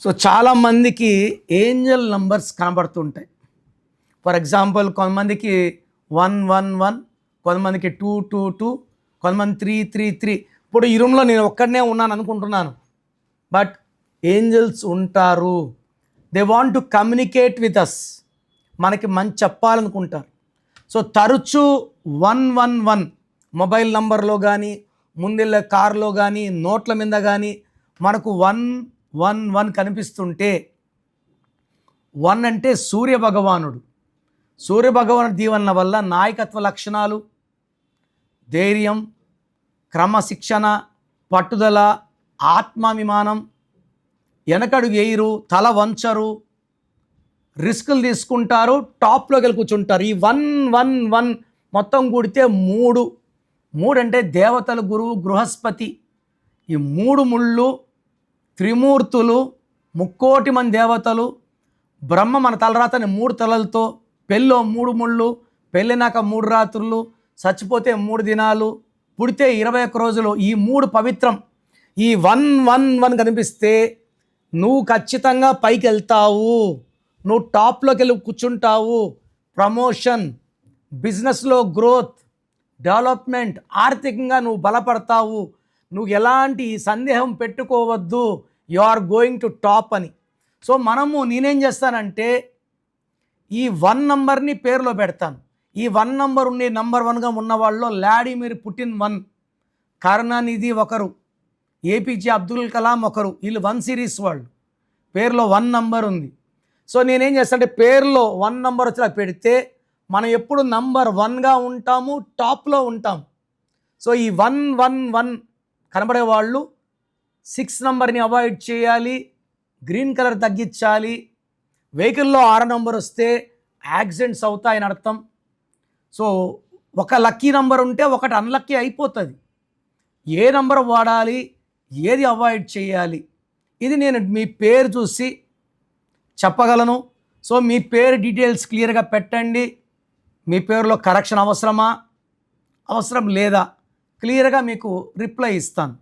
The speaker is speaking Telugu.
సో చాలామందికి ఏంజల్ నంబర్స్ కనబడుతుంటాయి. ఫర్ ఎగ్జాంపుల్ కొంతమందికి 111, కొంతమందికి 222, కొంతమంది 333. ఇప్పుడు ఈ రూమ్లో నేను ఒక్కడనే ఉన్నాను అనుకుంటున్నాను, బట్ ఏంజల్స్ ఉంటారు. They want to communicate with us, మనకి మంచి చెప్పాలనుకుంటారు. సో తరచూ 111 మొబైల్ నంబర్లో కానీ, ముందెళ్ళే కార్లో కానీ, నోట్ల మీద కానీ మనకు 111 కనిపిస్తుంటే, 1 అంటే సూర్య భగవానుడు. సూర్య భగవానుడి దీవెనల వల్ల నాయకత్వ లక్షణాలు, ధైర్యం, క్రమశిక్షణ, పట్టుదల, ఆత్మాభిమానం, వెనకడుగు వేయరు, తల వంచరు, రిస్కులు తీసుకుంటారు, టాప్లోకి వెళ్ళి కూర్చుంటారు. ఈ 111 మొత్తం కూడితే 3 అంటే దేవతల గురువు బృహస్పతి. ఈ 3 ముళ్ళు, త్రిమూర్తులు, 3,00,00,000 మంది దేవతలు, బ్రహ్మ మన తలరాతని 3 తలలతో, పెళ్ళో 3 ముళ్ళు, పెళ్ళినాక 3 రాత్రులు, చచ్చిపోతే 3 దినాలు, పుడితే 21 రోజులు. ఈ 3 పవిత్రం. ఈ 111 కనిపిస్తే నువ్వు ఖచ్చితంగా పైకి వెళ్తావు, నువ్వు టాప్లోకి వెళ్ళి కూర్చుంటావు. ప్రమోషన్, బిజినెస్లో గ్రోత్, డెవలప్మెంట్, ఆర్థికంగా నువ్వు బలపడతావు. నువ్వు ఎలాంటి సందేహం పెట్టుకోవద్దు, you are going to top అని. సో నేనేం చేస్తానంటే ఈ 1 నంబర్ని పేరులో పెడతాను. ఈ 1 నంబర్ ఉండి నంబర్ 1గా ఉన్న వాళ్ళలో వ్లాడిమిర్ పుటిన్ 1, కరుణానిధి ఒకరు, ఏపీజే అబ్దుల్ కలాం ఒకరు. వీళ్ళు 1 సిరీస్ వాళ్ళు, పేరులో 1 నంబర్ ఉంది. సో నేనేం చేస్తానంటే పేరులో 1 నంబర్ వచ్చేలా పెడితే మనం ఎప్పుడు నంబర్ 1గా ఉంటాము, టాప్లో ఉంటాం. సో ఈ 111 కనబడే వాళ్ళు 6 నంబర్ని అవాయిడ్ చేయాలి, గ్రీన్ కలర్ తగ్గించాలి. వెహికల్లో 6 నంబర్ వస్తే యాక్సిడెంట్స్ అవుతాయని అర్థం. సో ఒక లక్కీ నంబర్ ఉంటే ఒకటి అన్లక్కీ అయిపోతుంది. ఏ నంబర్ వాడాలి, ఏది అవాయిడ్ చేయాలి, ఇది నేను మీ పేరు చూసి చెప్పగలను. సో మీ పేరు డీటెయిల్స్ క్లియర్గా పెట్టండి. మీ పేరులో కరెక్షన్ అవసరమా, అవసరం లేదా, క్లియర్గా మీకు రిప్లై ఇస్తాను.